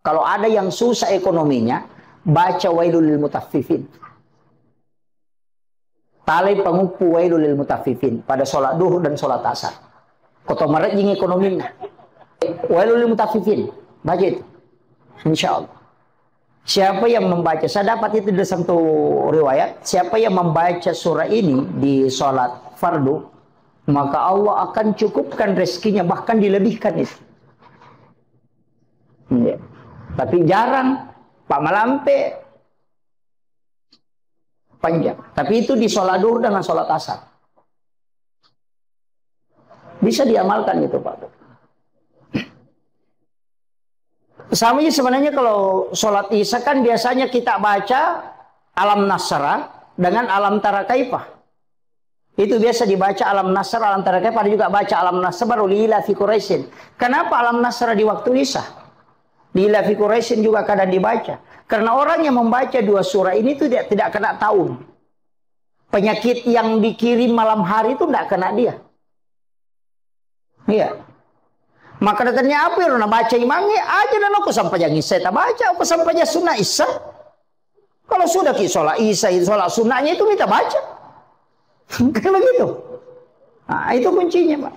Kalau ada yang susah ekonominya, baca wailul lil mutaffifin. Talai pengupu wailul lil mutaffifin pada sholat duhur dan sholat asar. Koto merejing ekonominya. Wailul lil mutaffifin. Baca itu. Insya Allah. Siapa yang membaca, saya dapat itu dari satu riwayat, siapa yang membaca surah ini di sholat fardu, maka Allah akan cukupkan rezekinya, bahkan dilebihkan itu. Ya. Tapi jarang, Pak Malampe panjang. Tapi itu di sholat duhur dengan sholat asar. Bisa diamalkan itu Pak. Sama sebenarnya kalau sholat isya kan biasanya kita baca alam nasra dengan alam tara kaifah. Itu biasa dibaca alam nasra, alam tara kaifah, ada juga baca alam nasra baru lila fi Quraisyin. Kenapa alam nasra di waktu isya? Lila fi Quraisyin juga kadang dibaca. Karena orang yang membaca dua surah ini itu tidak kena taun. Penyakit yang dikirim malam hari itu tidak kena dia. Iya. Maka datanya apa yang baca imamnya aja dan aku sampai yang isya tak baca, aku sampai yang sunnah isya. Kalau sudah ki sholat isya, sholat sunnahnya itu kita baca. Kan begitu. Nah, itu kuncinya Pak.